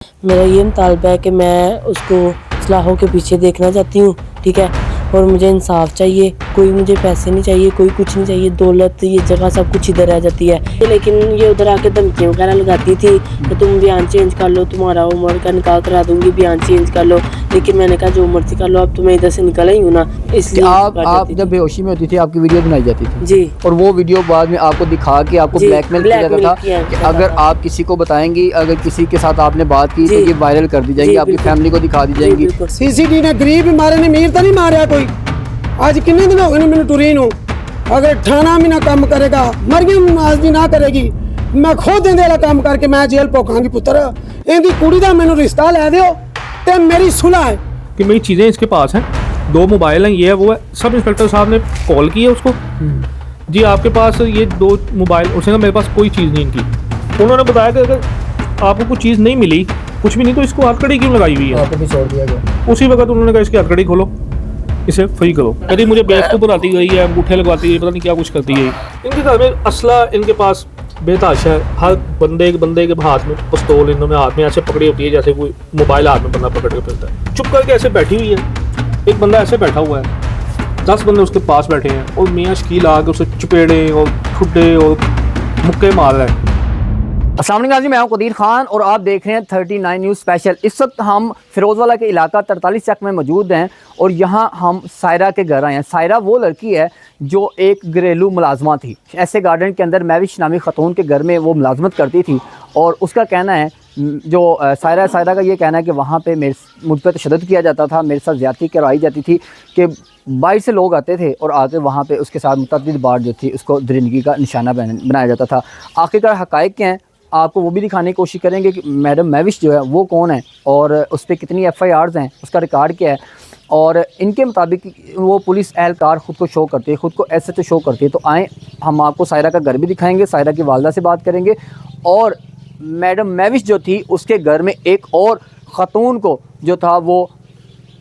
میرا یہ مطالبہ ہے کہ میں اس کو اصلاحوں کے پیچھے دیکھنا چاہتی ہوں، ٹھیک ہے، اور مجھے انصاف چاہیے، کوئی مجھے پیسے نہیں چاہیے، کوئی کچھ نہیں چاہیے، دولت یہ جگہ سب کچھ ادھر آ جاتی ہے، لیکن یہ ادھر آ کے دھمکیاں وغیرہ لگاتی تھی کہ تم بیان چینج کر لو، تمہارا عمر کا نکاح کرا دوں گی، بیان چینج کر لو، لیکن میں نے کہا جو مرضی کر لو، اب تو میں ادھر سے نکل ہی ہوں نا، اس لیے آپ جب بے ہوشی میں ہوتی تھی آپ کی ویڈیو بنائی جاتی تھی جی، اور وہ ویڈیو بعد میں آپ کو دکھا کے آپ کو جی بلیک میل کیا جاتا تھا کہ اگر آپ کسی کو بتائیں گی، اگر کسی کے ساتھ آپ نے بات کی تو جی یہ وائرل کر دی جائیں گی، جی آپ کی بالکل، فیملی کو دکھا دی جی جائیں گی۔ بالکل سی سی ٹی نے غریب بھی مارے نے، امیر تو نہیں ماریا کوئی۔ آج کنے دن ہو گئے مینوں ٹری نوں، اگر ٹھانا بھی نہ کام کرے گا، مریم نواز بھی نہ کرے گی، میں خود دے والا کام کر کے میں جیل پوکھاں گی پتر، ایندی کڑی دا مینوں رشتہ لے دیو تے میری صلح ہے کہ میری چیزیں اس کے پاس ہیں، 2 موبائل ہیں، یہ ہے وہ ہے۔ سب انسپیکٹر صاحب نے کال کی ہے اس کو، جی آپ کے پاس یہ 2 موبائل، اس نے کہا میرے پاس کوئی چیز نہیں ان کی۔ انہوں نے بتایا کہ اگر آپ کو کوئی چیز نہیں ملی، کچھ بھی نہیں، تو اس کو ہتھ کڑی کیوں لگائی ہوئی ہے؟ آپ کو بھی چھوڑ دیا گیا۔ اسی وقت انہوں نے کہا اس کی ہتھ کڑی کھولو، اسے فری کرو۔ کہتی مجھے بیوقوف بناتی گئی ہے، انگوٹھے لگواتی گئی، پتہ نہیں کیا کچھ کرتی گئی۔ ان کے گھر میں اسلحہ ان کے پاس بے تحاشا ہے، ہر بندے کے ہاتھ میں پستول انہوں نے ہاتھ میں ایسے پکڑی ہوتی ہے جیسے کوئی موبائل ہاتھ میں بندہ پکڑ کے پھرتا ہے، چپ کر کے ایسے بیٹھی ہوئی ہے۔ ایک بندہ ایسے بیٹھا ہوا ہے، 10 بندے اس کے پاس بیٹھے ہیں، اور میاں شکیل آ کے اسے چپیڑے اور ٹھڈے اور مکے مار رہا ہے۔ السلام علیکم ناظرین، میں ہوں قدیر خان اور آپ دیکھ رہے ہیں 39 نیوز اسپیشل۔ اس وقت ہم فیروز والا کے علاقہ 43 چک میں موجود ہیں اور یہاں ہم سائرہ کے گھر آئے ہیں۔ سائرہ وہ لڑکی ہے جو ایک گھریلو ملازمہ تھی، ایسے گارڈن کے اندر مہوش نامی خاتون کے گھر میں وہ ملازمت کرتی تھی، اور اس کا کہنا ہے جو سائرہ کا یہ کہنا ہے کہ وہاں پہ مجھ پہ تشدد کیا جاتا تھا، میرے ساتھ زیادتی کرائی جاتی تھی، کہ باہر سے لوگ آتے تھے اور آ کے وہاں پہ اس کے ساتھ متعدد بار جو تھی اس کو درندگی کا نشانہ بنایا جاتا تھا۔ آخرکار حقائق کیا ہیں آپ کو وہ بھی دکھانے کی کوشش کریں گے کہ میڈم مہوش جو ہے وہ کون ہے اور اس پہ کتنی FIRs ہیں، اس کا ریکارڈ کیا ہے، اور ان کے مطابق وہ پولیس اہلکار خود کو شو کرتی ہے، خود کو SHO شو کرتی ہے۔ تو آئیں ہم آپ کو سائرہ کا گھر بھی دکھائیں گے، سائرہ کی والدہ سے بات کریں گے، اور میڈم مہوش جو تھی اس کے گھر میں ایک اور خاتون کو جو تھا وہ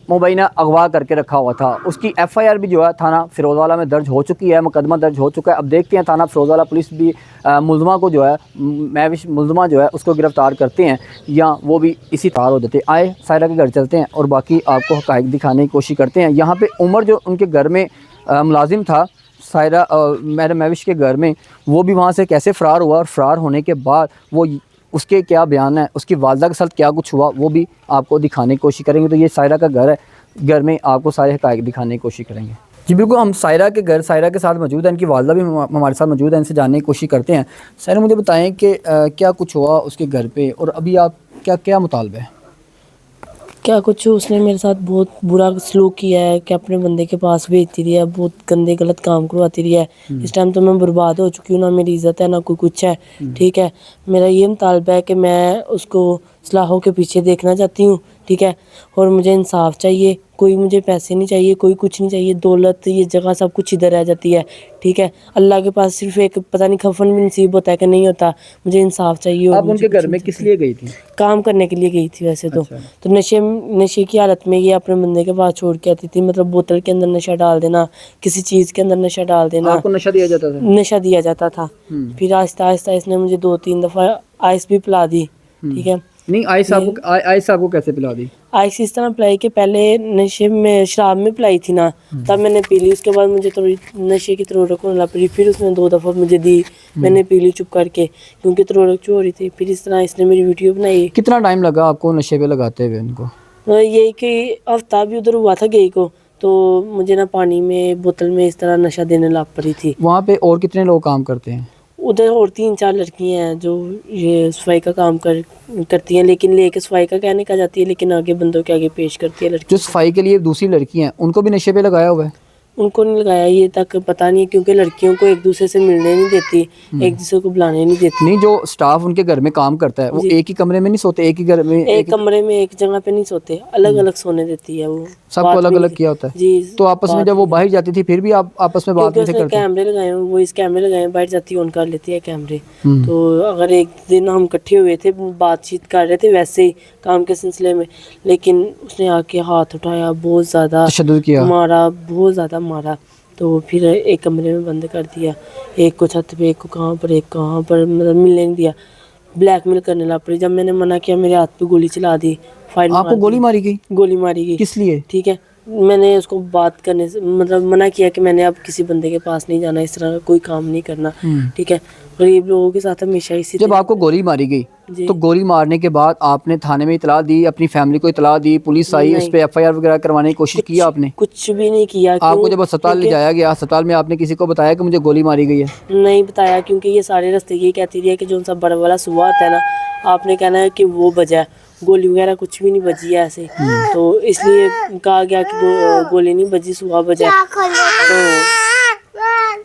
مبینہ اغوا کر کے رکھا ہوا تھا، اس کی FIR بھی جو ہے تھانہ فیروز والا میں درج ہو چکی ہے، مقدمہ درج ہو چکا ہے۔ اب دیکھتے ہیں تھانہ فیروز والا پولیس بھی ملزمہ کو جو ہے مہوش ملزمہ جو ہے اس کو گرفتار کرتے ہیں یا وہ بھی اسی طرح ہو جاتے ہیں۔ آئے سائرہ کے گھر چلتے ہیں اور باقی آپ کو حقائق دکھانے کی کوشش کرتے ہیں۔ یہاں پہ عمر جو ان کے گھر میں ملازم تھا سائرہ میڈم مہوش کے گھر میں، وہ بھی وہاں سے کیسے فرار ہوا، اور فرار ہونے کے بعد وہ اس کے کیا بیان ہے، اس کی والدہ کے ساتھ کیا کچھ ہوا، وہ بھی آپ کو دکھانے کی کوشش کریں گے۔ تو یہ سائرہ کا گھر ہے، گھر میں آپ کو سارے حقائق دکھانے کی کوشش کریں گے۔ جی بالکل، ہم سائرہ کے گھر سائرہ کے ساتھ موجود ہیں، ان کی والدہ بھی ہمارے ساتھ موجود ہیں، ان سے جاننے کی کوشش کرتے ہیں۔ سائرہ مجھے بتائیں کہ کیا کچھ ہوا اس کے گھر پہ، اور ابھی آپ کیا مطالبہ ہے؟ کیا کچھ اس نے میرے ساتھ بہت برا سلوک کیا ہے کہ اپنے بندے کے پاس بھیجتی رہی ہے، بہت گندے غلط کام کرواتی رہی ہے۔ اس ٹائم تو میں برباد ہو چکی ہوں، نہ میری عزت ہے نہ کوئی کچھ ہے، ٹھیک ہے۔ میرا یہ مطالبہ ہے کہ میں اس کو اصلاحوں کے پیچھے دیکھنا چاہتی ہوں، ٹھیک ہے، اور مجھے انصاف چاہیے، کوئی مجھے پیسے نہیں چاہیے، کوئی کچھ نہیں چاہیے، دولت یہ جگہ سب کچھ ادھر آ جاتی ہے، ٹھیک ہے۔ اللہ کے پاس صرف ایک پتہ نہیں کفن بھی نصیب ہوتا ہے کہ نہیں ہوتا، مجھے انصاف چاہیے اور آپ ان مجھے کے گھر کچھ میں نہیں کس چاہیے۔ لیے گئی تھی؟ کام کرنے کے لیے گئی تھی ویسے تو، اچھا، تو نشے کی حالت میں یہ اپنے بندے کے پاس چھوڑ کے آتی تھی، مطلب بوتل کے اندر نشہ ڈال دینا، کسی چیز کے اندر نشہ ڈال دینا، آپ کو نشہ دیا جاتا تھا؟ نشہ دیا جاتا تھا۔ پھر آہستہ آہستہ اس نے مجھے 2-3 دفعہ آئس بھی پلا دی، ٹھیک ہے۔ نہیں، آئس آپ کو کیسے پلا دی؟ آئس اس طرح پلائی کہ پہلے نشے میں شراب میں پلائی تھی نا، تب میں نے پی لی، اس کے بعد مجھے تھوڑی نشے کی ترورت ہونے لگ پڑی، پھر اس نے 2 دفعہ مجھے دی، میں نے پی لی چپ کر کے کیونکہ ترورت جو ہو رہی تھی۔ پھر اس طرح اس نے میری ویڈیو بنائی۔ کتنا ٹائم لگا آپ کو نشے پہ لگاتے ہوئے ان کو؟ یہی کہ ہفتہ بھی ادھر ہوا تھا گئی کو، تو مجھے نا پانی میں بوتل میں اس طرح نشہ دینے لگ پڑی تھی۔ وہاں پہ اور کتنے لوگ کام کرتے ہیں؟ ادھر اور 3-4 لڑکیاں ہیں جو یہ صفائی کا کام کرتی ہیں، لیکن لے کے صفائی کا کہنے کا جاتی ہے، لیکن آگے بندوں کے آگے پیش کرتی ہے لڑکی۔ جو صفائی کے لیے دوسری لڑکی ہیں ان کو بھی نشے پہ لگایا ہوا ہے؟ ان کو نہیں لگایا، یہ تک پتہ نہیں، کیونکہ لڑکیوں کو ایک دوسرے سے ملنے نہیں دیتی، ایک دوسرے کو بلانے نہیں دیتی۔ نہیں، جو سٹاف ان کے گھر میں کام کرتا ہے وہ ایک ہی کمرے میں نہیں سوتے؟ ایک ہی گھر میں، ایک کمرے میں ایک جگہ پہ نہیں سوتے، الگ الگ سونے دیتی ہے وہ، سب کو الگ الگ کیا ہوتا ہے؟ جی۔ تو آپس میں جب وہ باہر جاتی تھی پھر بھی آپ آپس میں بات کیونکہ نہیں اس تھے نے کرتے؟ کیمرے لگائے ہیں، وہ اس کیمرے لگائے ہیں، باہر جاتی ہے آن کر لیتی ہے کیمرے۔ تو اگر ایک دن ہم اکٹھے ہوئے تھے، بات چیت کر رہے تھے ویسے ہی کام کے سلسلے میں، لیکن اس نے آ کے ہاتھ اٹھایا، بہت زیادہ تشدد کیا، مارا، بہت زیادہ مارا۔ تو پھر ایک کمرے میں بند کر دیا، ایک کو چھت پہ، ایک کو کہاں پر، ایک کہاں پر، مطلب ملنے نہیں دیا۔ ब्लैकमेल करने लग पड़ी। जब मैंने मना किया मेरे हाथ पे गोली चला दी, फायर आपको गोली मारी गई? गोली मारी गई। किस लिए? ठीक है, मैंने उसको बात करने से मतलब मना किया कि मैंने अब किसी बंदे के पास नहीं जाना, इस तरह का कोई काम नहीं करना। ठीक है, गरीब लोगों के साथ हमेशा इसी जब आपको गोली मारी गई जी। तो गोली मारने के बाद आपने थाने में इतला दी, अपनी फैमिली को इतला दी, पुलिस आई, उस पे एफआईआर वगैरह करवाने की कोशिश की आपने? कुछ भी नहीं किया। आपको क्यों? जब अस्पताल ले जाया गया, अस्पताल में आपने किसी को बताया कि मुझे गोली मारी गई है? नहीं बताया, क्योंकि ये सारे रास्ते ये कहती रही है कि जो सा बड़ा वाला सुबह आता है ना, आपने कहना है कि वो बजा, गोली वगैरह कुछ भी नहीं बजी है ऐसे। तो इसलिए कहा गया कि गोली नहीं बजी, सुबह बजा। तो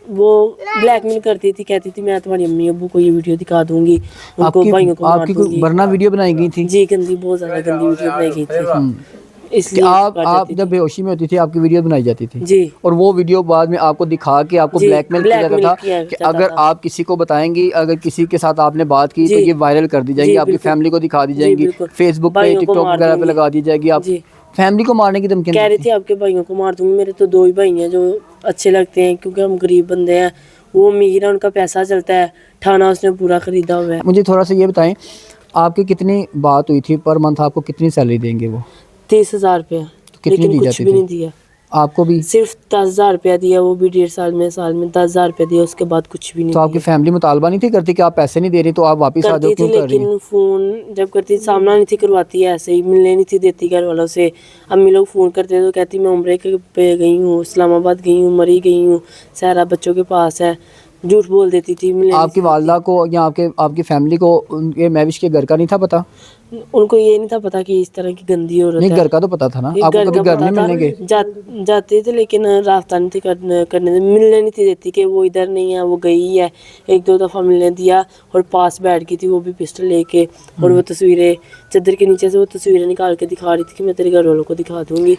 वो ब्लैकमेल करती थी, कहती थी मैं तुम्हारी अम्मी अब्बू को ये वीडियो दिखा दूंगी, उनको भाइयों को मार आपकी कोई दूंगी। वरना वीडियो बनाई गई थी? जी गंदी, बहुत ज्यादा गंदी वीडियो बनाई गई थी, इसलिए आप कर जाती जब बेहोशी में होती थी आपकी वीडियो बनाई जाती थी? जी। और वो वीडियो बाद में आपको दिखा के आपको जी, ब्लैकमेल किया जाता ब्लैकमेल था किया कि जाता अगर था। आप किसी को बताएंगी, अगर किसी के साथ आपने बात की तो जी। ये वायरल कर दी जाएगी, जी, आपकी बिल्कुल। फैमिली को दिखा दी जी, जाएगी, बिल्कुल। फेसबुक पे, भाइयों को टिकटॉक मार वगैरह पे दूंगी। लगा दी जाएगी। आप जी। फैमिली को मारने की धमकी कह रही थी आपके भाइयों को मार दूंगी। मेरे तो 2 ही भाई हैं जो अच्छे लगते हैं, क्योंकि हम गरीब बंदे हैं, वो अमीर है, उनका पैसा चलता है, ठाना उसने पूरा खरीदा हुआ है। मुझे थोड़ा सा ये बताएं, आपकी कितनी बात हुई थी पर मंथ, आपको कितनी सैलरी देंगे वो? 30,000 रुपया, कितनी लेकिन दी कुछ जाती भी थी? नहीं दिया। आपको भी? सिर्फ 10,000 रुपया दिया, वो भी 1.5 साल में 10,000 रुपया दिया, उसके बाद कुछ भी नहीं तो आपकी दिया। फैमिली मुतालबा नहीं थी करती कि आप पैसे नहीं दे रही तो आप वापस आ जाओ, करती थी, क्यों कर रही हैं? लेकिन फोन जब करती थी सामना नहीं थी करवाती है, ऐसे ही मिलने नहीं थी देती घर वालों से। अम्मी लोग फोन करते तो कहती मैं उम्रे पे गई हूँ, इस्लामाबाद गई हूँ, मरी गई हूँ, सारा बच्चों के पास है, झूठ बोल देती थी। आपकी वालदा को या आपकी फैमिली को उनके महविश के घर का नहीं था पता? उनको ये नहीं था पता कि इस तरह की गंदी औरत नहीं, है। घर का तो पता था ना, ये आपको घर कभी का घर पता नहीं था, मिलने गए? जाते थे, लेकिन रास्ता नहीं थे करने मिलने नहीं थी देती कि वो इधर नहीं है, वो गई है। 1-2 दफ़ा मिलने दिया और पास बैठ गई थी, वो भी पिस्टल लेके, और वो तस्वीरें चादर के नीचे से वो तस्वीरें निकाल के दिखा रही थी कि मैं तेरे घर वालों को दिखा दूंगी।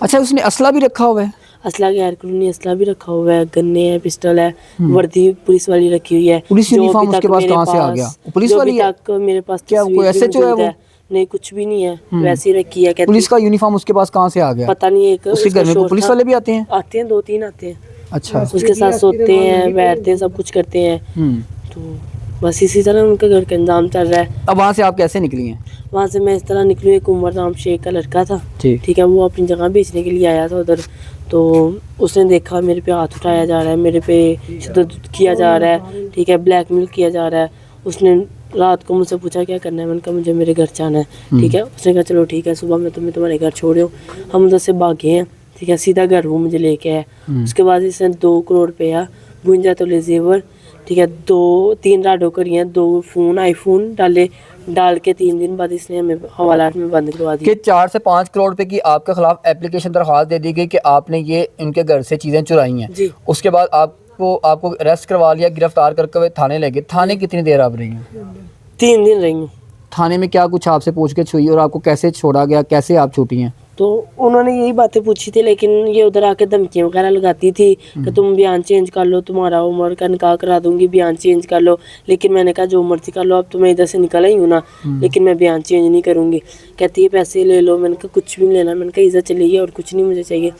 अच्छा, उसने असला भी रखा हुआ है? असला गैर कानूनी असला भी रखा हुआ है, गन्ने हैं, पिस्टल है, वर्दी पुलिस वाली रखी हुई है। पुलिस जो यूनिफॉर्म अभी उसके तक पास मेरे कहाँ से आ गया? पुलिस जो वाली अभी है? तक मेरे पास क्या तस्वीर कोई भी SHO है मौजूद वो? नहीं, कुछ भी नहीं है, वैसे ही रखी है। कहती पुलिस का यूनिफॉर्म उसके पास कहाँ से आ गया? पता नहीं, एक उसके उसका घर में शोर पुलिस था। वाले भी आते हैं? आते हैं, 2-3 आते हैं, अच्छा। उसके साथ सोते हैं, बैठते हैं, सब कुछ करते हैं। तो बस इसी तरह उनके घर का इंतजाम चल रहा है। अब वहाँ से आप कैसे निकली हैं? वहाँ से मैं इस तरह निकली, एक उमर नाम शेख का लड़का था, ठीक है, वो अपनी जगह बेचने के लिए आया था उधर। तो उसने देखा मेरे पे हाथ उठाया जा रहा है, मेरे पे तशद्दुद किया जा रहा है, ठीक है, ब्लैकमेल किया जा रहा है। उसने रात को मुझसे पूछा क्या करना है, मैंने कहा मुझे मेरे घर जाना है, ठीक है। उसने कहा चलो ठीक है, सुबह मैं तुम्हारे घर छोड़ रहा हूँ। हम उधर से भागे हैं, ठीक है, सीधा घर वो मुझे लेके आया। उसके बाद इसने 2 करोड़ रुपया, 52 तोले जेवर, ठीक है, 2-3 राडो करी हैं, 2 फोन आईफोन डाल के 3 दिन बाद इसने हमें हवालात में बंद करवा कि दिया। 4 से 5 करोड़ रुपए की आपके खिलाफ एप्लीकेशन दरख्वास्त दे दी गई कि आपने ये इनके घर से चीज़ें चुराई हैं। जी। उसके बाद आपको अरेस्ट करवा लिया, गिरफ्तार करके हुए थाने ले गए। थाने कितनी देर आप रही हैं? 3 दिन रही हूँ। थाने में क्या कुछ आपसे पूछगिछ हुई और आपको कैसे छोड़ा गया, कैसे आप छूटी हैं? तो उन्होंने यही बातें पूछी थी, लेकिन ये उधर आके धमकियाँ वगैरह लगाती थी कि तुम बयान चेंज कर लो, तुम्हारा उम्र का निकाह करा दूंगी, बयान चेंज कर लो। लेकिन मैंने कहा जो मर्जी कर लो, अब तो मैं इधर से निकल ही हूँ ना, लेकिन मैं बयान चेंज नहीं करूँगी। कहती है पैसे ले लो, मैंने कहा कुछ भी नहीं लेना, मैंने कहा इज्जत चली गई और कुछ नहीं मुझे चाहिए।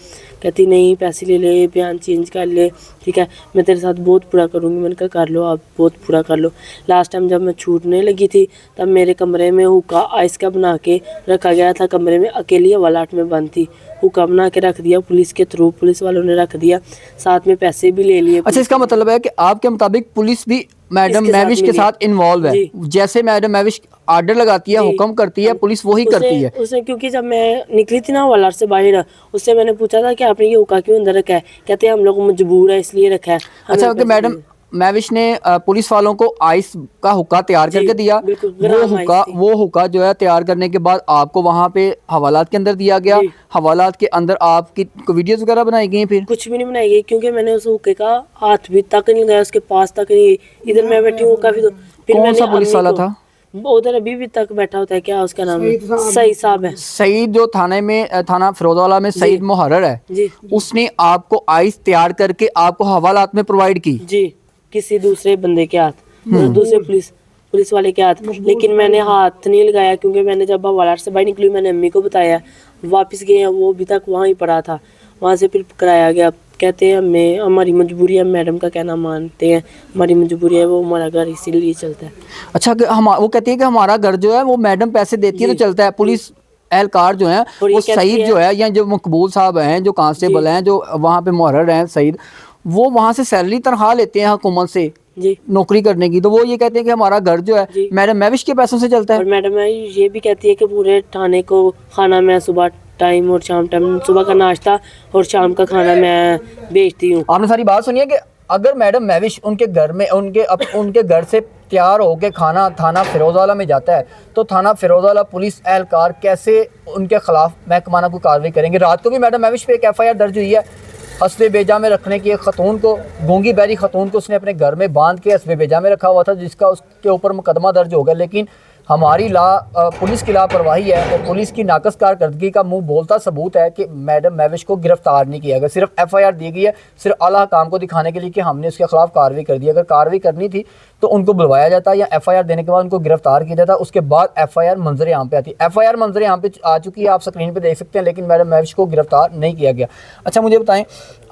कहती नहीं पैसे ले ले, बयान चेंज कर ले, ठीक है, मैं तेरे साथ बहुत बुरा करूँगी। मैंने कहा कर लो, आप बहुत बुरा कर लो। लास्ट टाइम जब मैं छूटने लगी थी तब मेरे कमरे में हुक्का आइस का बना के रखा गया था, कमरे में अकेली हवालात में बंद थी, हुक्का बना के रख दिया पुलिस के थ्रू, पुलिस वालों ने रख दिया, साथ में पैसे भी ले लिए। अच्छा, इसका मतलब है कि आपके मुताबिक पुलिस भी मैडम इसके साथ महविश के मिली। साथ इन्वॉल्व है? जी। जैसे मैडम महविश आर्डर लगाती है, जी। हुक्म करती है, पुलिस वही करती है? उसने क्योंकि जब मैं निकली थी ना हवालात से बाहर, उससे मैंने पूछा था कि आपने ये हुक्का क्यों अंदर रखा है। कहते हैं हम लोग मजबूर है इसलिए रखा है। अच्छा, कि मैडम महविश ने पुलिस वालों को आइस का हुक्का तैयार जी, करके दिया। बिल्कुल, ग्राम आइस थी। वो हुक्का जो है तैयार करने के बाद आपको वहाँ पे हवालात के अंदर दिया गया। जी। हवालात के अंदर आपकी वीडियोस वगैरह बनाई गई फिर? कुछ भी नहीं बनाई गई, क्योंकि मैंने उस हुक्के का हाथ भी तक नहीं लगाया, उसके पास तक नहीं। इधर मैं बैठी हूँ काफी, फिर कौन मैंने सा पुलिस अम्मी वाला को- था? वो उधर अभी भी तक बैठा होता है, क्या उसका नाम है, सही साहब है सईद, जो थाना फिरोजवाला में सईद मुहर्रर है, जी। उसने आपको आइस तैयार करके आपको हवालात में प्रोवाइड की? जी, किसी दूसरे बंदे के हाथ, दूसरे पुलिस वाले के हाथ। लेकिन मैंने हाथ नहीं लगाया, क्योंकि मैंने जब हवालात से बाहर निकली मैंने अम्मी को बताया, वापस गए हैं, वो अभी तक वहाँ ही पड़ा था। वहाँ से फिर कराया गया. कहते हैं हमें हमारी मजबूरी है, मैडम का कहना मानते हैं, हमारी मजबूरी है, वो हमारा घर इसीलिए चलता है. अच्छा कि हम वो कहती है कि हमारा घर जो है वो मैडम पैसे देती है तो चलता है. पुलिस एहलकार जो है और ये वो कहती सईद है- जो है या जो मकबूल साहब हैं, जो कांस्टेबल हैं, जो वहाँ पे मुहर्रर हैं सईद, वो वहाँ से सैलरी तनख्वाह लेते हैं हुकूमत से जी. नौकरी करने की, तो वो ये कहते हैं कि हमारा घर जो है जी। मैडम महविश के पैसों से चलता और है. मैडम ये भी कहती है कि पूरे थाने को खाना मैं सुबह टाइम और शाम टाइम, सुबह का नाश्ता और शाम का खाना मैं बेचती हूँ. आपने सारी बात सुनी है कि अगर मैडम महविश उनके घर में उनके घर से तैयार होके खाना थाना फिरोजवाला में जाता है तो थाना फिरोजवाला पुलिस एहलकार कैसे उनके खिलाफ महकमाना कोई कार्रवाई करेंगे. रात को भी मैडम महविश पे एक FIR दर्ज हुई है हस्बे बेजा में रखने की. एक खतून को, गूंगी बैरी खतून को उसने अपने घर में बांध के हस्बे बेजा में रखा हुआ था, जिसका उसके ऊपर मुकदमा दर्ज हो गया. लेकिन हमारी पुलिस की लापरवाही है और पुलिस की नाकस कारकर्दगी का मुंह बोलता सबूत है कि मैडम महविश को गिरफ्तार नहीं किया गया. सिर्फ FIR दी गई है सिर्फ आला काम को दिखाने के लिए कि हमने उसके खिलाफ कार्रवाई कर दी. अगर कार्रवाई करनी थी तो उनको बुलवाया जाता या FIR देने के बाद उनको गिरफ्तार किया जाता, उसके बाद FIR मंजर आम पे आती. FIR मंजर आम पे आ चुकी है, आप स्क्रीन पे देख सकते हैं, लेकिन मैडम महविश को गिरफ्तार नहीं किया गया. अच्छा मुझे बताएं,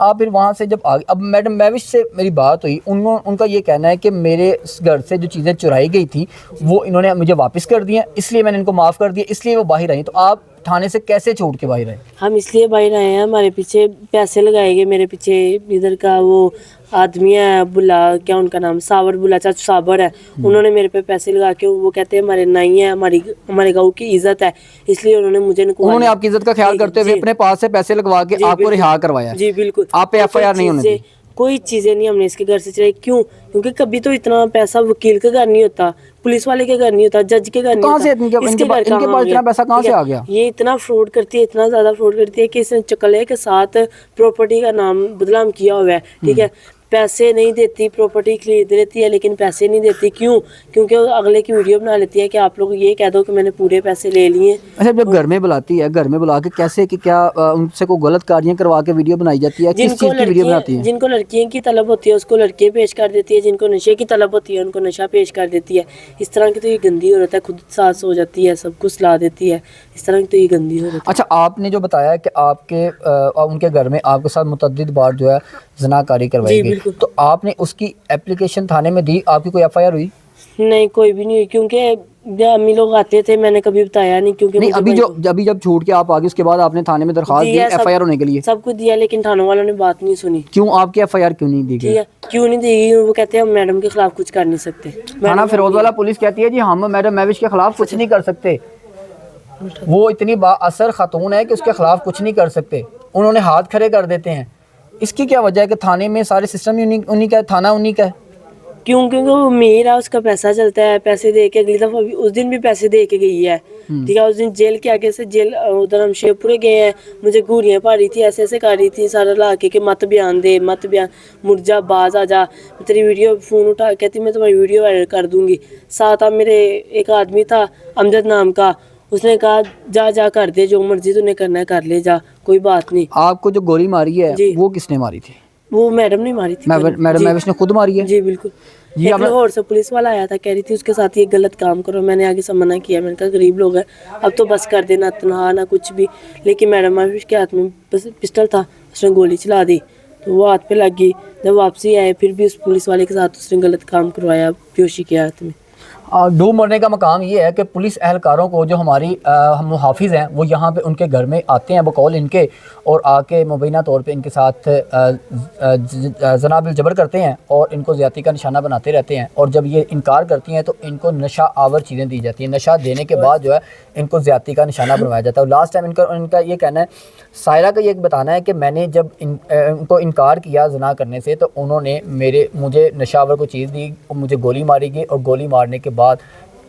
आप फिर वहाँ से जब आगे, अब मैडम महविश से मेरी बात हुई, उनका ये कहना है कि मेरे घर से जो चीज़ें चुराई गई थी वो इन्होंने मुझे वापस कर दी हैं, इसलिए मैंने इनको माफ़ कर दिया, इसलिए वो बाहर आई. तो आप थाने से कैसे छोड़ के बाहर आए? हम इसलिए बाहर आए हैं, हमारे पीछे पैसे लगाए गए, मेरे पीछे इधर का वो आदमी है बुला, क्या उनका नाम, सावर बुला, चाचू साबर है, उन्होंने मेरे पे पैसे लगा के, वो कहते हैं हमारे नहीं है, हमारे गाँव की इज्जत है, इसलिए उन्होंने मुझे उन्होंने आपकी इज्जत का ख्याल करते हुए अपने पास से पैसे लगवा के आपको रिहा करवाया. जी बिल्कुल. आप पे FIR नहीं होने दी? कोई चीज़ें नहीं हमने इसके घर से चुराई. क्यों? क्योंकि कभी तो इतना पैसा वकील के घर नहीं होता, पुलिस वाले के घर नहीं होता, जज के घर नहीं कहाँ होता. से इनके पास इतना पैसा कहाँ से आ गया? ये इतना फ्रॉड करती है, इतना ज़्यादा फ्रॉड करती है कि इसने चकले के साथ प्रॉपर्टी का नाम बदनाम किया हुआ है. ठीक है, पैसे नहीं देती, प्रॉपर्टी खरीद लेती है लेकिन पैसे नहीं देती. क्यों? क्योंकि वो अगले की वीडियो बना लेती है कि आप लोग ये कह दो कि मैंने पूरे पैसे ले लिए. अच्छा जब घर में बुलाती है, घर में बुला के कैसे कि क्या उनसे कोई गलत कार्य करवा के वीडियो बनाई जाती है? किस चीज़ की वीडियो बनाती है? जिनको लड़कियों की तलब होती है उसको लड़कियाँ पेश कर देती है, जिनको नशे की तलब होती है उनको नशा पेश कर देती है. इस तरह की तो ये गंदी औरत है, खुद सास हो जाती है, सब कुछ ला देती है. इस तरह की तो ये गंदी औरत है. अच्छा आपने जो बताया कि आपके उनके घर में आपके साथ मुतअद्दिद बार जो है ज़नाकारी करवाई जी, गई, बिल्कुल. तो आपने उसकी एप्लीकेशन थाने में दी, आपकी कोई FIR हुई? नहीं, कोई भी नहीं हुई, क्योंकि जब अम्मी लोग आते थे मैंने कभी बताया नहीं. क्योंकि नहीं मुझे अभी जब छूट के आप आ गए उसके बाद आपने थाने में दरखास्त दी दिया, FIR होने के लिए? सब कुछ दिया, लेकिन थाने वालों ने बात नहीं सुनी. क्यों आपकी FIR क्यों नहीं दी ठीक गई? है, क्यों नहीं देगी? वो कहते हैं हम मैडम के खिलाफ कुछ कर नहीं सकते. थाना फिरोजवाला पुलिस कहती है जी हम मैडम महविश के खिलाफ कुछ नहीं कर सकते, वो इतनी बाअसर खातून है कि उसके खिलाफ कुछ नहीं कर सकते, उन्होंने हाथ खड़े कर देते हैं. इसकी क्या वजह है कि थाने में सारे सिस्टम ही उन्हीं का है, थाना उन्हीं का है? क्यों? क्योंकि वो मेरा उसका पैसा चलता है, पैसे दे के अगली दफा भी उस दिन भी पैसे दे के गई है. ठीक है, उस दिन जेल के आगे से जेल उधर हम शेखपुरे गए हैं, मुझे घूरियाँ पा रही थी, ऐसे कर रही थी सारा ला के मत बयान दे, मत बयान, मुर्जा बाज आ जा, तेरी वीडियो फ़ोन उठा, कहती मैं तुम्हारी वीडियो वायरल कर दूंगी. साथ अब मेरे एक आदमी था अमजद नाम का, उसने कहा जा कर दे, जो मर्जी तूने करना है कर ले जा, कोई बात नहीं. आपको जो गोली मारी है जी. वो किसने मारी थी? वो मैडम ने मारी थी. मैडम जी. महविश ने खुद मारी है? जी बिल्कुल. जी, एक आपने- लाहौर से पुलिस वाला आया था, कह रही थी उसके साथ ये गलत काम करो, मैंने आगे से मना किया, मैंने कहा गरीब लोग हैं अब तो बस कर देना, तनहा ना कुछ भी. लेकिन मैडम महविश के हाथ में पिस्टल था, उसने गोली चला दी तो वो हाथ पे लग गई. जब वापसी आए फिर भी उस पुलिस वाले के साथ उसने गलत काम करवाया, बेहोशी के हाथ में. डूब मरने का मकाम ये है कि पुलिस एहलकारों को जो हमारी मुहाफिज हैं वो यहाँ पे उनके घर में आते हैं बकौल इनके, और आके मुबैना तौर पे इनके साथ जनाबिल जबर करते हैं और इनको ज़्यादती का निशाना बनाते रहते हैं. और जब ये इनकार करती हैं तो इनको नशा आवर चीज़ें दी जाती हैं, नशा देने के बाद जो है इनको ज़्यादती का निशाना बनवाया जाता है. लास्ट टाइम इनका ये कहना है, सायरा का ये बताना है कि मैंने जब इनको इनकार किया जना करने से तो उन्होंने मुझे नशावर को चीज़ दी और मुझे गोली मारी गई, और गोली मारने के बाद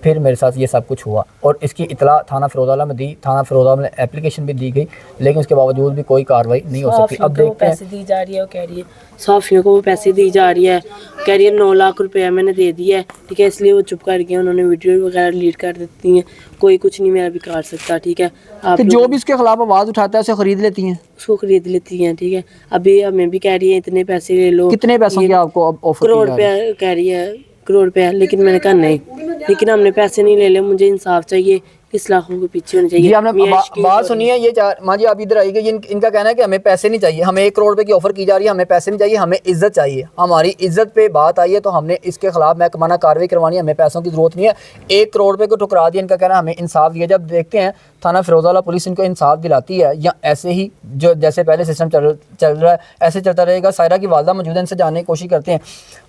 फिर मेरे साथ ये सब कुछ हुआ. और इसकी इतला थाना फिरोजवाला में दी, थाना फिरोजवाला में एप्लीकेशन भी दी गई, लेकिन उसके बावजूद भी कोई कार्रवाई नहीं हो सकती. अब देखते हैं. पैसे दी जा रही है, वो कह रही है साफियों को वो पैसे दी जा रही है, कह रही है 9 लाख रुपया मैंने दे दिया है. ठीक है, इसलिए वो चुप कर गए, उन्होंने वीडियो वगैरह डिलीट कर देती हैं. कोई कुछ नहीं मेरा बिगाड़ सकता. ठीक है, आप तो जो भी इसके खिलाफ आवाज़ उठाता है उसे खरीद लेती हैं, उसको खरीद लेती हैं. ठीक है, अभी हमें भी कह रही है इतने पैसे ले लो. कितने पैसों की आपको ऑफर करोड़ रुपया कह रही है, करोड़ रुपया. लेकिन मैंने कहा नहीं, लेकिन हमने पैसे नहीं ले ले, मुझे इंसाफ चाहिए किस लाखों के पीछे होने चाहिए। जी आपने मियां इश्की बात सुनी है ये माँ जी आप इधर आइए। इनका कहना है कि हमें पैसे नहीं चाहिए, हमें 1 करोड़ रुपए की ऑफर की जा रही है, हमें पैसे नहीं चाहिए, हमें इज्जत चाहिए, हमारी इज्जत पे बात आई है तो हमने इसके खिलाफ महकमाना कार्रवाई करवानी है, हमें पैसों की जरूरत नहीं है। 1 करोड़ रुपए को ठुकरा दिया। इनका कहना है हमें इंसाफ दिया। जब देखते हैं थाना फिरोजवाला पुलिस इनको इंसाफ दिलाती है या ऐसे ही जो जैसे पहले सिस्टम चल रहा है ऐसे चलता रहेगा। सायरा की वालदा मौजूद है, इनसे जानने की कोशिश करते हैं।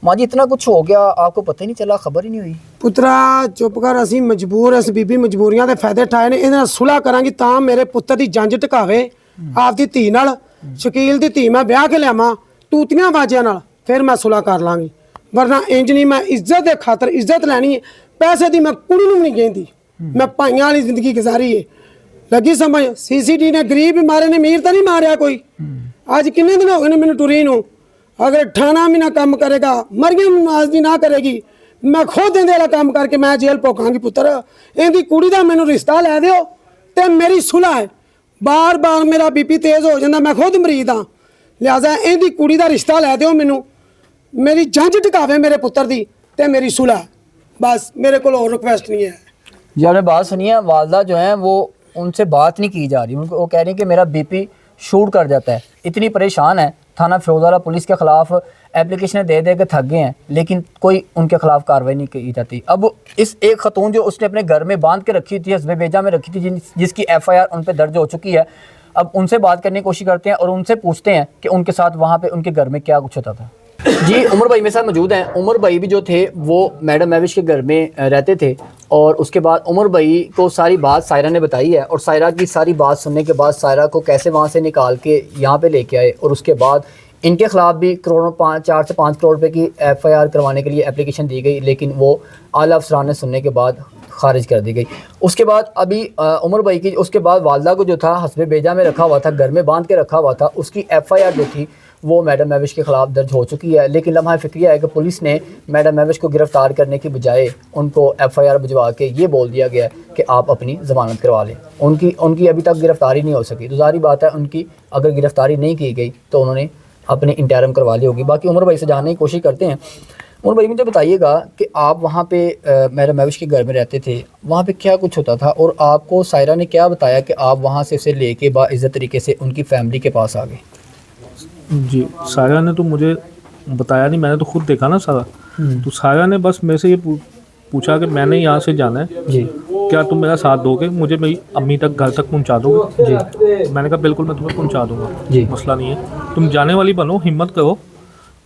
माँ जी इतना कुछ हो गया आपको पता ही नहीं चला, खबर ही नहीं हुई? ਪੁੱਤਰਾ ਚੁੱਪ ਕਰ, ਅਸੀਂ ਮਜਬੂਰ, ਇਸ ਬੀਬੀ ਮਜਬੂਰੀਆਂ ਦੇ ਫਾਇਦੇ ਠਾਏ ਨੇ। ਇਹਦੇ ਨਾਲ ਸੁਲ੍ਹਾ ਕਰਾਂਗੀ ਤਾਂ ਮੇਰੇ ਪੁੱਤਰ ਦੀ ਜੰਜ ਟਿਕਾਵੇ ਆਪਦੀ ਧੀ ਨਾਲ। ਸ਼ਕੀਲ ਦੀ ਧੀ ਮੈਂ ਵਿਆਹ ਕੇ ਲਿਆਵਾਂ ਤੂਤੀਆਂ ਬਾਜਿਆਂ ਨਾਲ, ਫਿਰ ਮੈਂ ਸੁਲ੍ਹਾ ਕਰ ਲਾਂਗੀ। ਵਰਨਾ ਇੰਜ ਨਹੀਂ, ਮੈਂ ਇੱਜ਼ਤ ਦੇ ਖਾਤਰ ਇੱਜ਼ਤ ਲੈਣੀ ਹੈ। ਪੈਸੇ ਦੀ ਮੈਂ ਕੁੜੀ ਨੂੰ ਵੀ ਨਹੀਂ ਕਹਿੰਦੀ, ਮੈਂ ਭਾਈਆਂ ਵਾਲੀ ਜ਼ਿੰਦਗੀ ਗੁਜ਼ਾਰੀ ਹੈ। ਲੱਗੀ ਸਮਝ? ਸੀਸੀਟੀ ਨੇ ਗਰੀਬ ਮਾਰੇ ਨੇ, ਅਮੀਰ ਤਾਂ ਨਹੀਂ ਮਾਰਿਆ ਕੋਈ। ਅੱਜ ਕਿੰਨੇ ਦਿਨ ਹੋ ਗਏ ਨੇ ਮੈਨੂੰ ਟੁਰੀ ਨੂੰ। ਅਗਰ 18 ਮਹੀਨਾ ਕੰਮ ਕਰੇਗਾ, ਮਰੀਮ ਨਵਾਜ਼ ਦੀ ਨਾ ਕਰੇਗੀ, ਮੈਂ ਖੁਦ ਇਹਦੇ ਵਾਲਾ ਕੰਮ ਕਰਕੇ ਮੈਂ ਜੇਲ੍ਹ ਭੋਗਾਂਗੀ। ਪੁੱਤਰ ਇਹਦੀ ਕੁੜੀ ਦਾ ਮੈਨੂੰ ਰਿਸ਼ਤਾ ਲੈ ਦਿਓ ਤੇ ਮੇਰੀ ਸੁਲ੍ਹਾ ਹੈ। ਬਾਰ-ਬਾਰ ਮੇਰਾ ਬੀਪੀ ਤੇਜ਼ ਹੋ ਜਾਂਦਾ, ਮੈਂ ਖੁਦ ਮਰੀਜ਼ ਹਾਂ, ਲਿਹਾਜ਼ਾ ਇਹਦੀ ਕੁੜੀ ਦਾ ਰਿਸ਼ਤਾ ਲੈ ਦਿਓ ਮੈਨੂੰ, ਮੇਰੀ ਜੰਜ ਟਿਕਾਵੇ ਮੇਰੇ ਪੁੱਤਰ ਦੀ ਤੇ ਮੇਰੀ ਸੁਲ੍ਹਾ। ਬਸ ਮੇਰੇ ਕੋਲ ਹੋਰ ਰਿਕੁਐਸਟ नहीं है। जी आपने बात सुनी है। वालदा जो है वो उनसे बात नहीं की जा रही, उनको वो कह रही हैं कि मेरा बीपी शूट कर जाता है। इतनी परेशान है, थाना फिरोजवाला पुलिस के ख़िलाफ़ एप्लीकेशनें दे दे के थक गए हैं लेकिन कोई उनके ख़िलाफ़ कार्रवाई नहीं की जाती। अब इस एक खतून जो उसने अपने घर में बांध के रखी थी, हस्बे बेजा में रखी थी, जिसकी FIR उन पर दर्ज हो चुकी है, अब उनसे बात करने की कोशिश करते हैं और उनसे पूछते हैं कि उनके साथ वहाँ पर उनके घर में क्या कुछ होता था। जी उमर भाई मेरे साथ मौजूद हैं। उमर भाई भी जो थे वो मैडम महविश के घर में रहते थे और उसके बाद उमर भाई को सारी बात सायरा ने बताई है और सायरा की सारी बात सुनने के बाद सायरा को कैसे वहाँ से निकाल के यहाँ पे लेके आए और उसके बाद इनके खिलाफ भी 4 से 5 करोड़ रुपए की FIR करवाने के लिए एप्लीकेशन दी गई लेकिन वो आला अफसरान ने सुनने के बाद खारिज कर दी गई। उसके बाद अभी उमर भाई की उसके बाद वालदा को जो था हस्बे बेजा में रखा हुआ था, घर में बांध के रखा हुआ था, उसकी FIR जो थी वो मैडम महविश के ख़िलाफ़ दर्ज हो चुकी है। लेकिन लम्हा फ़िक्रिया है कि पुलिस ने मैडम महविश को गिरफ़्तार करने की बजाय उनको FIR भिजवा के ये बोल दिया गया कि आप अपनी ज़मानत करवा लें। उनकी अभी तक गिरफ़्तारी नहीं हो सकी। तो ज़ाहिर बात है उनकी अगर गिरफ़्तारी नहीं की गई तो उन्होंने अपने इंटरम करवा ली होगी। बाकी उमर भाई से जानने की कोशिश करते हैं। उमर भाई मुझे बताइएगा कि आप वहाँ पे मैडम महविश के घर में रहते थे, वहाँ पे क्या कुछ होता था और आपको सायरा ने क्या बताया कि आप वहाँ से उसे लेके बाइज़्ज़त तरीके से उनकी फैमिली के पास आ गए? जी सायरा ने तो मुझे बताया नहीं, मैंने तो खुद देखा ना सारा। तो सायरा ने बस मेरे से ये पूछा कि मैंने यहाँ से जाना है जी, क्या तुम मेरा साथ दोगे, मुझे मेरी अम्मी तक घर तक पहुँचा दोगे? जी मैंने कहा बिल्कुल मैं तुम्हें पहुँचा दूँगा जी, मसला नहीं है, तुम जाने वाली बनो, हिम्मत करो,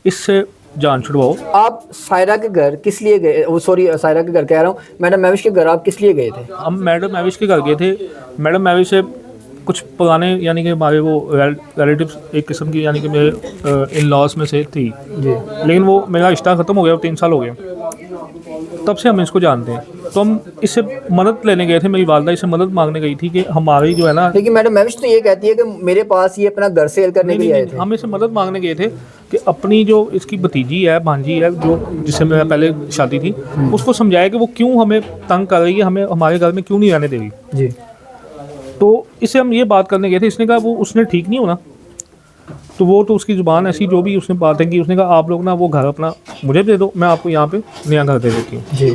इससे जान छुड़वाओ। आप सायरा के घर किस लिए गए? वो सॉरी सायरा के घर कह रहा हूँ, मैडम महविश के घर आप किस लिए गए थे? हम मैडम महविश के घर गए थे। मैडम महविश से कुछ पुराने यानी कि हमारे वो रिलेटिव्स एक किस्म की यानी कि मेरे इन लॉज में से थी जी, लेकिन वो मेरा रिश्ता ख़त्म हो गया, 3 साल हो गए, तब से हम इसको जानते हैं। तो हम इससे मदद लेने गए थे, मेरी वालदा इससे मदद मांगने गई थी कि हमारी जो है ना, लेकिन मैडम महविश तो ये कहती है कि मेरे पास ये अपना घर सेल करने के लिए आए थे। हम इससे मदद मांगने गए थे कि अपनी जो इसकी भतीजी है, भांजी है, जो जिससे मेरा पहले शादी थी, उसको समझाया कि वो क्यों हमें तंग कर रही है, हमें हमारे घर में क्यों नहीं रहने दे रही। जी, तो इससे हम ये बात करने गए थे। इसने कहा वो उसने ठीक नहीं होना, तो वो तो उसकी ज़ुबान ऐसी जो भी उसने बातें की, उसने कहा आप लोग ना वो घर अपना मुझे दे दो, मैं आपको यहाँ पे नया घर दे देती हूँ। जी,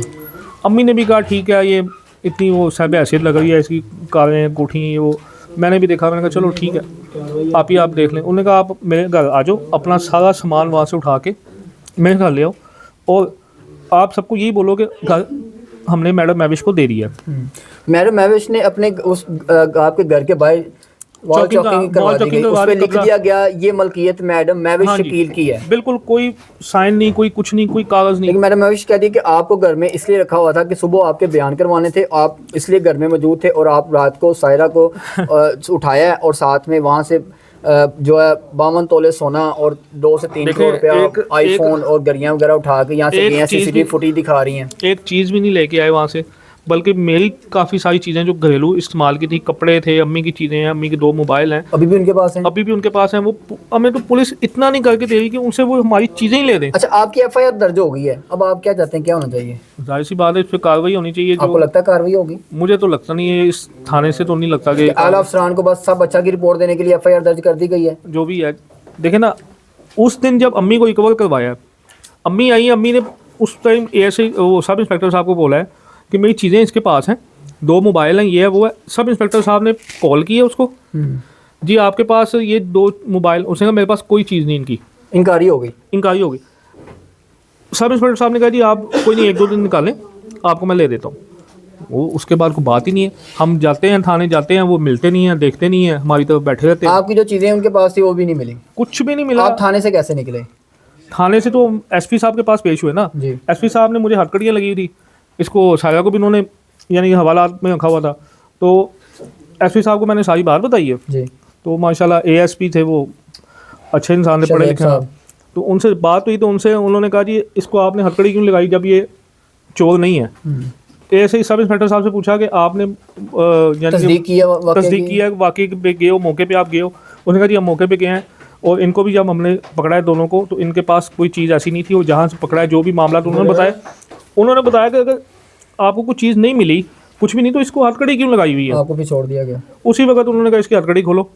अम्मी ने भी कहा ठीक है, ये इतनी वो साहब हैसियत लग रही है, इसकी कारें कोठी वो मैंने भी देखा, मैंने कहा चलो ठीक है आप देख लें। उन्होंने कहा आप मेरे घर आ जाओ, अपना सारा सामान वहाँ से उठा के मेरे घर ले आओ और आप सबको यही बोलो कि घर हमने मैडम महविश को दे दिया। मैडम महविश ने अपने उस आपके घर के बाहर वॉल चॉकिंग करवा दी गई, उस पे लिख दिया गया ये मलकियत मैडम महविश शकील की है। बिल्कुल कोई साइन नहीं, कोई कुछ नहीं, कोई कागज़ नहीं। लेकिन मैडम महविश कहती है कि आपको घर में इसलिए रखा हुआ था कि सुबह आपके बयान करवाने थे, आप इसलिए घर में मौजूद थे और आप रात को सायरा को उठाया है और साथ में वहाँ से जो है 52 तोले सोना और 2 से 3 करोड़ रुपया आईफोन और गरियाँ वगैरह उठा के यहाँ से गए हैं, CCTV फुटेज दिखा रही हैं। एक चीज़ भी नहीं लेके आए वहाँ से, बल्कि मेरी काफ़ी सारी चीज़ें जो घरेलू इस्तेमाल की थी, कपड़े थे, अम्मी की चीज़ें हैं, अम्मी के 2 मोबाइल हैं, अभी भी उनके पास हैं। अभी भी उनके पास हैं। वो हमें तो पुलिस इतना नहीं करके दे रही कि उनसे वो हमारी चीज़ें ही ले दें। अच्छा आपकी FIR दर्ज हो गई है, अब आप क्या चाहते हैं, क्या होना चाहिए? जाहिर सी बात है इस पर कार्रवाई होनी चाहिए। आपको लगता है कार्रवाई होगी? मुझे तो लगता नहीं है, इस थाने से तो नहीं लगता कि आला अफसरान को बस सब अच्छा की रिपोर्ट देने के लिए FIR दर्ज कर दी गई है। जो भी है देखे ना, उस दिन जब अम्मी को रिकवर करवाया, अम्मी आई, अम्मी ने उस टाइम ऐसे वो सब इंस्पेक्टर साहब को बोला है कि मेरी चीज़ें इसके पास हैं, 2 मोबाइल हैं, ये है वो है। सब इंस्पेक्टर साहब ने कॉल की है उसको, जी आपके पास ये 2 मोबाइल, उसने कहा मेरे पास कोई चीज़ नहीं इनकी, इनकारी हो गई। इनकारी हो गई। सब इंस्पेक्टर साहब ने कहा जी आप कोई नहीं 1-2 दिन निकालें, आपको मैं ले देता हूँ। वो उसके बाद कोई बात ही नहीं है। हम जाते हैं थाने जाते हैं, वो मिलते नहीं हैं, देखते नहीं हैं, हमारी तरफ बैठे रहते हैं। आपकी जो चीज़ें उनके पास थी वो भी नहीं मिली? कुछ भी नहीं मिला। आप थाने से कैसे निकले? थाने से तो एसपी साहब के पास पेश हुए ना जी। एसपी साहब ने मुझे हथकड़ियाँ लगी हुई थी, इसको सारा को भी उन्होंने यानी हवालात में रखा हुआ था, तो एसपी साहब को मैंने सारी बात बताई है। जी। तो माशाल्लाह एएसपी थे वो, अच्छे इंसान थे, पढ़े लिखे हैं। तो उनसे बात हुई तो उन्होंने कहा जी इसको आपने हथकड़ी क्यों लगाई जब ये चोर नहीं है। ऐसे ही सब इंस्पेक्टर साहब से पूछा कि आपने तस्दीक की है वाकई पे गए हो, मौके पे आप गए हो? उसने कहा जी हम मौके पे गए हैं, और इनको भी जब हमने पकड़ा है दोनों को तो इनके पास कोई चीज़ ऐसी नहीं थी, और जहाँ से पकड़ा है जो भी मामला तो उन्होंने बताया कि अगर आपको कुछ चीज़ नहीं मिली, कुछ भी नहीं, तो इसको हथकड़ी क्यों लगाई हुई है? आपको भी छोड़ दिया गया? उसी वक्त उन्होंने कहा इसकी हथकड़ी खोलो,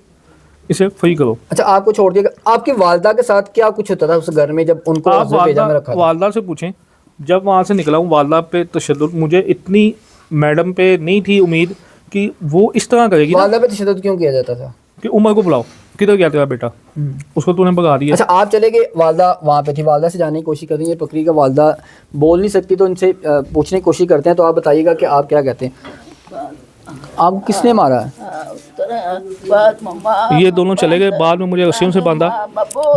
इसे फ्री करो। अच्छा, आपको छोड़ दिया गया। आपकी वालदा के साथ क्या कुछ होता था उस घर में जब उनको आप भेजा में रखा था? वालदा से पूछें, जब वहाँ से निकला हूँ वालदा पे तशद्दुद, मुझे इतनी मैडम पे नहीं थी उम्मीद कि वो इस तरह करेगी। वालदा पे तशद्दुद क्यों किया जाता था? कि उमर को बुलाओ, किधर गया तेरा बेटा, उसको तूने भगा दिया। अच्छा, आप चले गए, वालदा वहाँ पे थी, वालदा से जाने की कोशिश करती है पकड़ी का, वालदा बोल नहीं सकती तो इनसे पूछने की कोशिश करते हैं, तो आप बताइएगा कि आप क्या कहते हैं, आपको किसने मारा है? ये दोनों चले गए, बाद में मुझे रस्सियों से बांधा,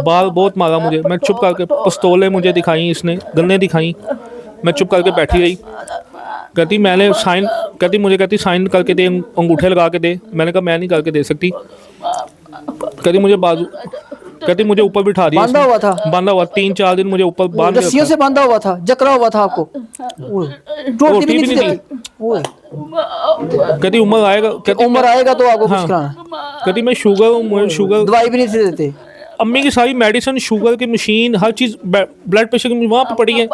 बाल बहुत मारा मुझे, मैं चुप करके, पिस्तौलें मुझे दिखाई, इसने गन्ने दिखाई, मैं चुप करके बैठी रही। कहती मैंने साइन, कहती साइन करके दे, अंगूठे लगा के दे। मैंने कहा मैं नहीं करके दे सकती। कहती मुझे बाजू, कहती मुझे ऊपर बिठा दिया, बांधा हुआ था? बांधा हुआ 3-4 दिन मुझे ऊपर बांध के रस्सियों से बांधा हुआ था, जकड़ा हुआ था आपको? रोटी भी नहीं दी। कहती उम्र आएगा, कहती उम्र आएगा तो आपको कुछ कराना। कहती मैं शुगर हूँ, मुझे शुगर, दवाई भी नहीं देते? अम्मी की सारी मेडिसिन, शुगर की मशीन, हर चीज़, ब्लड प्रेशर की वहाँ पे पड़ी है।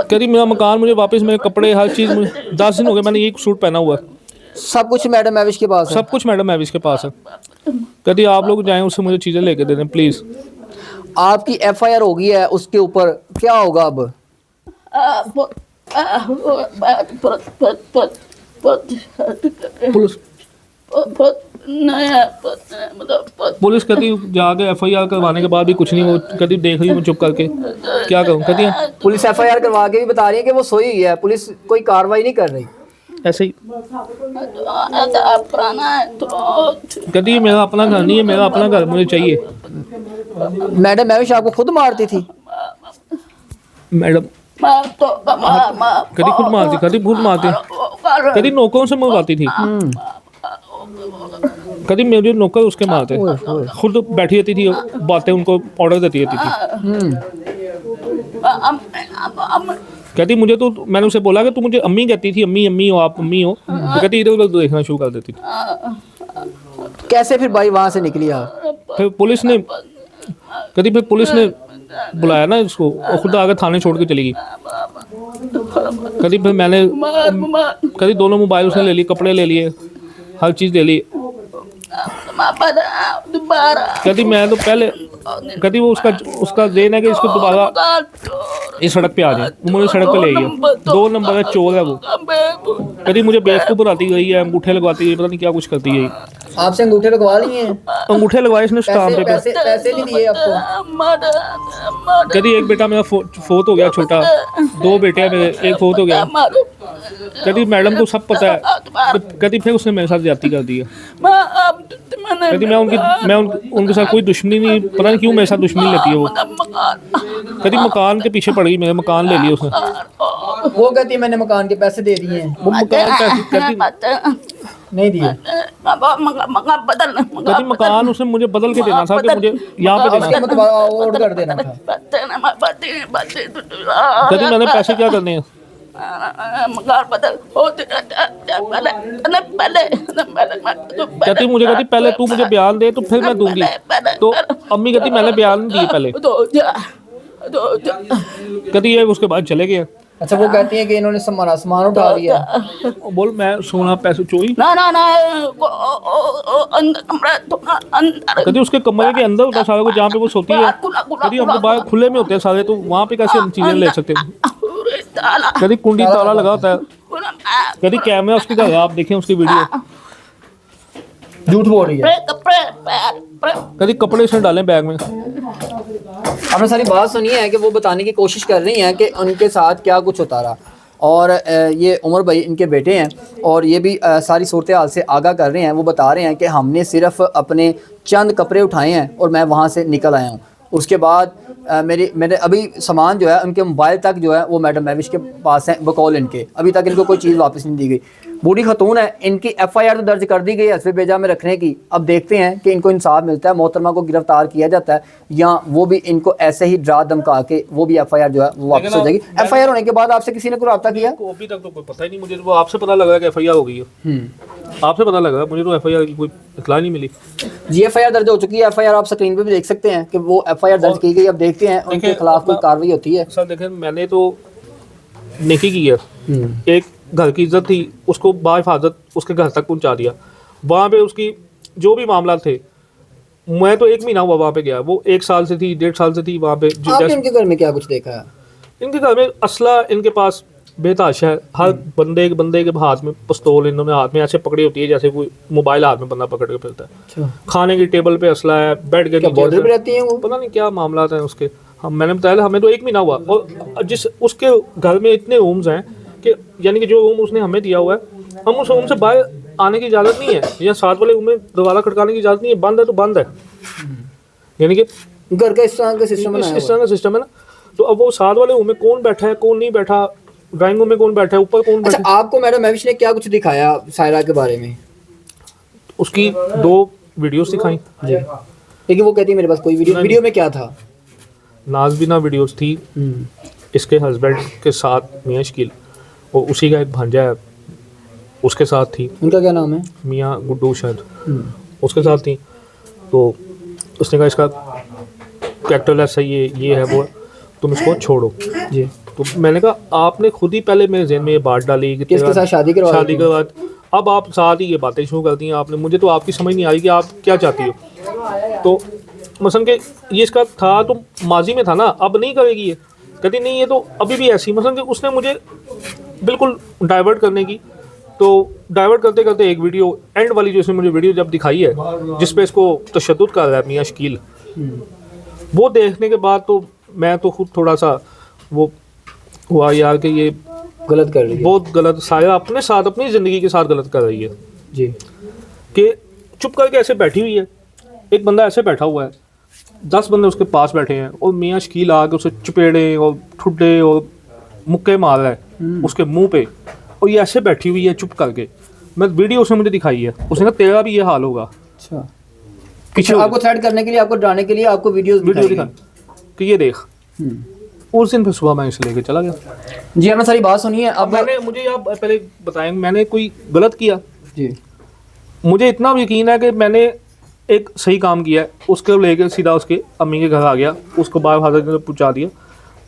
कहती मेरा मकान मुझे वापस, मेरे कपड़े, हर चीज़, 10 दिन हो गए मैंने ये सूट पहना हुआ है। सब कुछ मैडम मैविश के पास है? सब कुछ मैडम मैविश के पास है। कहती आप लोग जाएं उससे मुझे चीज़ें लेके दे दें प्लीज़। आपकी एफआईआर हो गई है, उसके ऊपर क्या होगा अब? पुलिस कहती जाके एफआईआर करवाने के बाद भी कुछ नहीं, वो कहती देख रही हूँ चुप करके, क्या करूँ। कहती पुलिस एफआईआर करवा के भी बता रही है कि वो सोई हुई है, पुलिस कोई कार्रवाई नहीं कर रही। ऐसे ही कहती मेरा अपना घर नहीं है, मेरा अपना घर मुझे चाहिए। मैडम मैविश आपको खुद मारती थी? मैडम कहती खुद मारती, कहती खुद मारती, कहती नौकरों से मरवाती थी, कहती मेरे नौकर उसके मारते, खुद बैठी रहती थी, बातें उनको ऑर्डर देती रहती थी। कहती मुझे तो, मैंने उसे बोला कि तू मुझे अम्मी कहती थी, अम्मी अम्मी हो आप, अम्मी हो, तो कहती इधर उधर देखना शुरू कर देती थी। कैसे फिर भाई वहाँ से निकली आप? फिर पुलिस ने, कहती फिर पुलिस ने बुलाया ना इसको, और खुद आकर थाने छोड़ के चली गई। कहती फिर मैंने, कहती दोनों मोबाइल उसने ले लिए, कपड़े ले लिए, हर चीज़ ले ली। कहती मैं तो पहले, कहती वो उसका देन है कि इसको दोबारा इस सड़क पे आ जाए, वो मुझे सड़क पे ले गया, 2 नंबर है, चोर है वो। कहती मुझे बेवकूफ़ बनाती गई है, अंगूठे लगवाती गई, पता नहीं क्या कुछ करती गई। आपसे अंगूठे लगवा लिए हैं? अंगूठे लगवाए इसने स्टाम्प पे। पैसे नहीं दिए आपको? कहती एक बेटा मेरा फोत हो गया छोटा, 2 बेटे हैं मेरे, एक फोत हो गया। कहती मैडम को सब पता है। कहती फिर उसने मेरे साथ ज्यादती कर दी है। कहती मैं उनके साथ कोई दुश्मनी नहीं, पता नहीं क्यों मेरे साथ दुश्मनी लेती है वो। कहती मकान के पीछे पड़ गई, मेरे मकान ले लिया उसने। वो कहती मैंने मकान के पैसे दे दिए हैं। वो मकान कहती नहीं दिए। कहती मकान उसने मुझे बदल के देना था, कि मुझे यहाँ पे देना था, ऑर्डर कर देना था। कहती मैंने पैसे क्या करने हैं। कहती मुझे, कहती पहले तू मुझे बयान दे तो फिर मैं दूंगी। तो अम्मी कहती मैंने बयान नहीं दिए पहले। कहती ये उसके बाद चले गए। अच्छा, वो कहती है कि इन्होंने सामान उठा लिया। बोल मैं सोना पैसे चोरी। कहती उसके कमरे के अंदर होता सारा कुछ, जहाँ पे वो सोती है। कहती हम तो बाहर खुले में होते हैं सारे, तो वहाँ पे कैसे हम चीजें ले सकते हैं। कहती कुंडी ताला लगा होता है। कभी कैमरा उसकी का आप देखें उसकी वीडियो, झूठ बोल रही है। कभी कपड़े उसने डाले बैग में। आपने सारी बात सुनी है कि वो बताने की कोशिश कर रही हैं कि उनके साथ क्या कुछ होता रहा, और ये उमर भाई इनके बेटे हैं और ये भी सारी सूरत हाल से आगाह कर रहे हैं। वो बता रहे हैं कि हमने सिर्फ अपने चंद कपड़े उठाए हैं और मैं वहाँ से निकल आया हूँ। उसके बाद मेरे अभी सामान जो है, उनके मोबाइल तक जो है वो मैडम महविश के पास है बकौल इनके, अभी तक इनको कोई चीज़ वापस नहीं दी गई। बूढ़ी खतून है, इनकी FIR तो दर्ज कर दी गई है हस्बे बेजा में रखने की। अब देखते हैं कि इनको इंसाफ मिलता है, मोहतरमा को गिरफ्तार किया जाता है, या वो भी इनको ऐसे ही डरा धमका के वो भी FIR जो है वो वापस हो जाएगी। FIR होने के बाद आपसे किसी ने कोई रब्ता किया? अभी तक तो कोई पता ही नहीं मुझे, वो आपसे पता लगा कि FIR हो गई है। आपसे पता लगा, मुझे तो FIR की कोई इत्तला नहीं मिली। जी FIR दर्ज हो चुकी है। FIR आप स्क्रीन पे भी देख सकते हैं कि वो FIR दर्ज की गई। अब देखते हैं उनके खिलाफ कोई कार्रवाई होती है। सर देखें, मैंने तो नेकी की है, एक घर की इज्जत थी उसको बाहिफाजत उसके घर तक पहुंचा दिया। वहाँ पे उसकी जो भी मामला थे, मैं तो 1 महीना हुआ वहाँ पे गया, वो 1 साल से थी, 1.5 साल से थी वहाँ पे। आपने इनके घर में क्या कुछ देखा है? इनके घर में असला इनके पास बेताशा है, हर बंदे के हाथ में पिस्तौल इन्होंने हाथ में ऐसे पकड़ी होती है जैसे कोई मोबाइल हाथ में बंदा पकड़ के फिरता है। अच्छा। खाने की टेबल पे असला है, बेड के बॉर्डर पे रहती हैं वो? पता नहीं क्या मामला है उसके। हम मैंने बताया हमें तो 1 महीना हुआ, और जिस उसके घर में इतने रूम्स हैं कि यानी कि जो रूम उसने हमें दिया हुआ है, हम उस रूम से बाहर आने की इजाज़त नहीं है, या साथ वाले रूम में दरवाज़ा खटकाने की इजाज़त नहीं है। बंद है तो बंद है, यानी कि घर का इस तरह का सिस्टम है ना। तो अब वो साथ वाले रूम में कौन बैठा है, कौन नहीं बैठा, ड्राइंग रूम में कौन बैठा है, ऊपर कौन बैठा है। अच्छा, आपको मैडम महविश ने क्या कुछ दिखाया सायरा के बारे में? उसकी 2 वीडियोस दिखाई जी, लेकिन वो कहती है मेरे पास कोई वीडियो में क्या था? नाज़बीना वीडियोस थी इसके हस्बैंड के साथ, मियाँ शकील, और उसी का एक भांजा है उसके साथ थी। उनका क्या नाम है? मियाँ गुड्डू शायद, उसके साथ थी। तो उसने कहा इसका कैरेक्टर ऐसा ये है वो, तुम इसको छोड़ो। जी। तो मैंने कहा आपने खुद ही पहले मेरे ज़हन में ये बात डाली कि किसके साथ शादी के बाद अब आप साथ ही ये बातें शुरू कर दी हैं आपने। मुझे तो आपकी समझ नहीं आई कि आप क्या चाहती हो। तो मसलन कि ये इसका था तो माजी में था ना, अब नहीं करेगी ये, कहती नहीं ये तो अभी भी ऐसी। मसलन कि उसने मुझे बिल्कुल डाइवर्ट करने की, तो डाइवर्ट करते करते एक वीडियो एंड वाली जो इसने मुझे वीडियो जब दिखाई है जिस पे इसको तशद्दुद कर रहा है मियाँ शकील, वो देखने के बाद तो मैं तो खुद थोड़ा सा वो हुआ यार कि ये गलत कर रही है, बहुत गलत। साया अपने साथ अपनी ज़िंदगी के साथ गलत कर रही है जी, कि चुप करके ऐसे बैठी हुई है। एक बंदा ऐसे बैठा हुआ है, 10 बंदे उसके पास बैठे हैं, और मियाँ शकील आके उसे चपेड़े और ठुड्डे और मुक्के मार रहा है उसके मुंह पे, और ये ऐसे बैठी हुई है चुप करके। मैं वीडियो उसने मुझे दिखाई है, उसने कहा तेरा भी ये हाल होगा। अच्छा, आपको थ्रेट करने के लिए, आपको डराने के लिए आपको वीडियो दिखा कि ये देख। उस दिन फिर सुबह मैं इसे लेके चला गया। जी, आपने सारी बात सुनी है। अब मैंने मुझे आप पहले बताएं, मैंने कोई गलत किया? जी, मुझे इतना यकीन है कि मैंने एक सही काम किया है। उसको लेकर सीधा उसके अम्मी के घर आ गया, उसको बाहर हाजर पहुँचा दिया,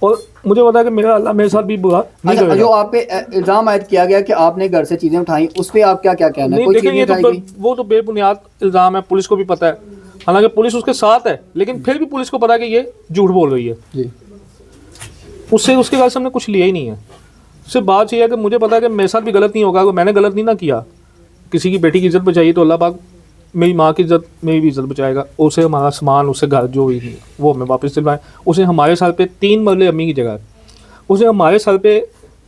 और मुझे पता है कि मेरा अल्लाह मेरे साथ भी बुरा नहीं करेगा। जो आप पे इल्ज़ाम आयद किया गया कि आपने घर से चीज़ें उठाई, उस पर आप क्या कहना है? नहीं, देखिए ये तो वो तो बेबुनियाद इल्ज़ाम है, पुलिस को भी पता है, हालांकि पुलिस उसके साथ है, लेकिन फिर भी पुलिस को पता है कि ये झूठ बोल रही है। जी, उससे उसके घर से हमने कुछ लिया ही नहीं है। सिर्फ बात ये है कि मुझे पता है कि मेरे साथ भी गलत नहीं होगा, अगर मैंने गलत नहीं ना किया, किसी की बेटी की इज्जत बचाई तो अल्लाह पाक मेरी माँ की इज्जत, मेरी भी इज्जत बचाएगा। उसे हमारा सामान, उसे घर जो भी वो हमें वापस दिलवाएं। उसे हमारे सर पे 3 मरले अम्मी की जगह है, उसे हमारे सर पे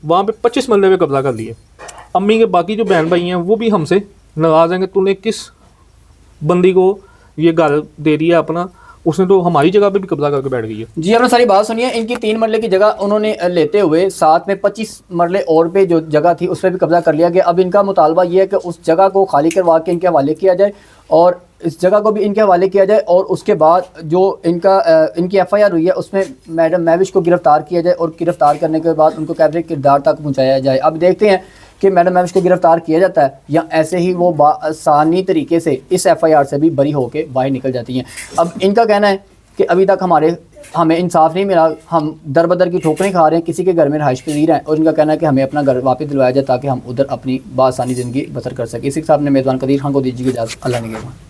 वहाँ पे 25 मरले पे कब्जा कर लिए। अम्मी के बाकी जो बहन भाई हैं वो भी हमसे नाराज़ हैं कि तूने किस बंदी को ये घर दे दिया अपना, उसने तो हमारी जगह पे भी कब्जा करके बैठ गई है। जी, आपने सारी बात सुनी है। इनकी 3 मरले की जगह उन्होंने लेते हुए साथ में 25 मरले और पे जो जगह थी उस पर भी कब्जा कर लिया गया। अब इनका मुतालबा ये है कि उस जगह को खाली करवा के इनके हवाले किया जाए, और इस जगह को भी इनके हवाले किया जाए, और उसके बाद जो इनकी FIR हुई है उसमें मैडम महविश को गिरफ़्तार किया जाए, और गिरफ़्तार करने के बाद उनको कैमरे किरदार तक पहुँचाया जाए। अब देखते हैं कि मैडम महविश को गिरफ़्तार किया जाता है या ऐसे ही वो आसानी तरीके से इस FIR से भी बरी होकर बाहर निकल जाती हैं। अब इनका कहना है कि अभी तक हमें इंसाफ नहीं मिला, हम दर बदर की ठोकरें खा रहे हैं, किसी के घर में रहाइश पजीर हैं, और इनका कहना है कि हमें अपना घर वापस दिलवाया जाए ताकि हम उधर अपनी बासानी ज़िंदगी बसर कर सकें। इसी के साथ अपने मेज़बान कदीर खान को दीजिए इजाज़त। अल्लाह निगहबान।